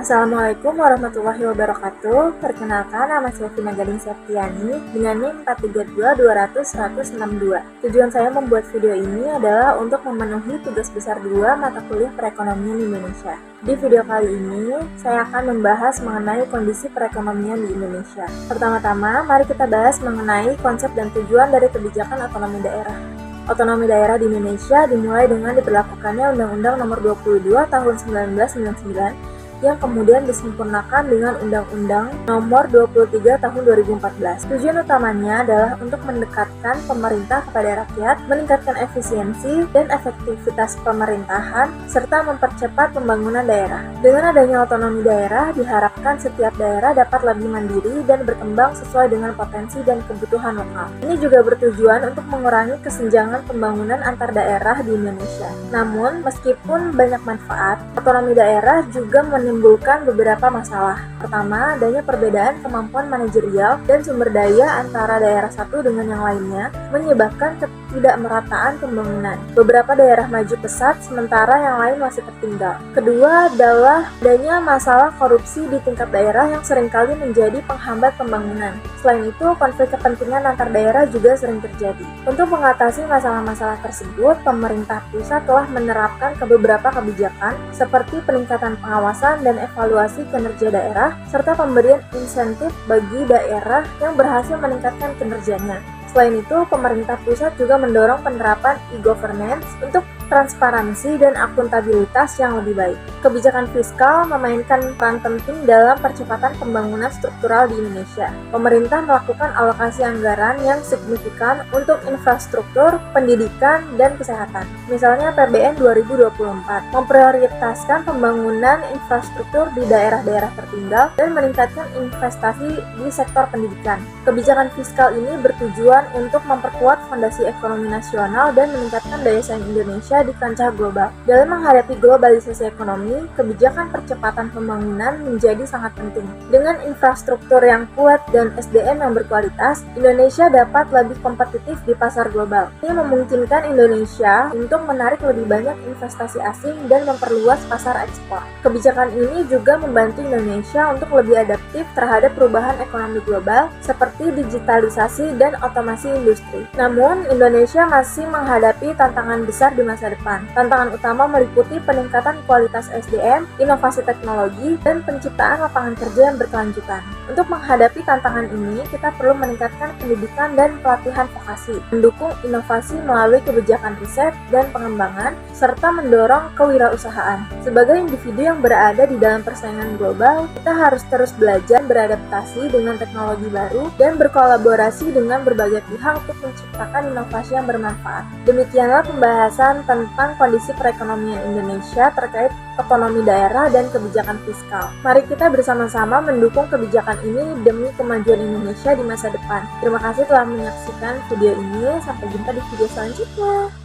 Assalamualaikum warahmatullahi wabarakatuh. Perkenalkan, nama saya Vina Gading Septiani dengan NIM 432200162. Tujuan saya membuat video ini adalah untuk memenuhi tugas besar 2 mata kuliah perekonomian Indonesia. Di video kali ini, saya akan membahas mengenai kondisi perekonomian di Indonesia. Pertama-tama, mari kita bahas mengenai konsep dan tujuan dari kebijakan otonomi daerah. Otonomi daerah di Indonesia dimulai dengan diberlakukannya Undang-Undang Nomor 22 Tahun 1999 yang kemudian disempurnakan dengan Undang-Undang Nomor 23 Tahun 2014. Tujuan utamanya adalah untuk mendekatkan pemerintah kepada rakyat, meningkatkan efisiensi dan efektivitas pemerintahan, serta mempercepat pembangunan daerah. Dengan adanya otonomi daerah, diharapkan setiap daerah dapat lebih mandiri dan berkembang sesuai dengan potensi dan kebutuhan lokal. Ini juga bertujuan untuk mengurangi kesenjangan pembangunan antar daerah di Indonesia. Namun, meskipun banyak manfaat, otonomi daerah juga menimbulkan beberapa masalah. Pertama, adanya perbedaan kemampuan manajerial dan sumber daya antara daerah satu dengan yang lainnya, menyebabkan ketidakmerataan pembangunan. Beberapa daerah maju pesat, sementara yang lain masih tertinggal. Kedua adalah adanya masalah korupsi di tingkat daerah yang seringkali menjadi penghambat pembangunan. Selain itu, konflik kepentingan antar daerah juga sering terjadi. Untuk mengatasi masalah-masalah tersebut, pemerintah pusat telah menerapkan beberapa kebijakan seperti peningkatan pengawasan dan evaluasi kinerja daerah, serta pemberian insentif bagi daerah yang berhasil meningkatkan kinerjanya. Selain itu, pemerintah pusat juga mendorong penerapan e-governance untuk transparansi dan akuntabilitas yang lebih baik. Kebijakan fiskal memainkan peran penting dalam percepatan pembangunan struktural di Indonesia. Pemerintah melakukan alokasi anggaran yang signifikan untuk infrastruktur, pendidikan, dan kesehatan. Misalnya APBN 2024 memprioritaskan pembangunan infrastruktur di daerah-daerah tertinggal dan meningkatkan investasi di sektor pendidikan. Kebijakan fiskal ini bertujuan untuk memperkuat fondasi ekonomi nasional dan meningkatkan daya saing Indonesia di kancah global. Dalam menghadapi globalisasi ekonomi, kebijakan percepatan pembangunan menjadi sangat penting. Dengan infrastruktur yang kuat dan SDM yang berkualitas, Indonesia dapat lebih kompetitif di pasar global. Ini memungkinkan Indonesia untuk menarik lebih banyak investasi asing dan memperluas pasar ekspor. Kebijakan ini juga membantu Indonesia untuk lebih adaptif terhadap perubahan ekonomi global seperti digitalisasi dan otomasi industri. Namun, Indonesia masih menghadapi tantangan besar di masa depan. Tantangan utama meliputi peningkatan kualitas SDM, inovasi teknologi, dan penciptaan lapangan kerja yang berkelanjutan. Untuk menghadapi tantangan ini, kita perlu meningkatkan pendidikan dan pelatihan vokasi, mendukung inovasi melalui kebijakan riset dan pengembangan, serta mendorong kewirausahaan. Sebagai individu yang berada di dalam persaingan global, kita harus terus belajar beradaptasi dengan teknologi baru dan berkolaborasi dengan berbagai pihak untuk menciptakan inovasi yang bermanfaat. Demikianlah pembahasan tentang kondisi perekonomian Indonesia terkait otonomi daerah dan kebijakan fiskal. Mari kita bersama-sama mendukung kebijakan ini demi kemajuan Indonesia di masa depan. Terima kasih telah menyaksikan video ini. Sampai jumpa di video selanjutnya.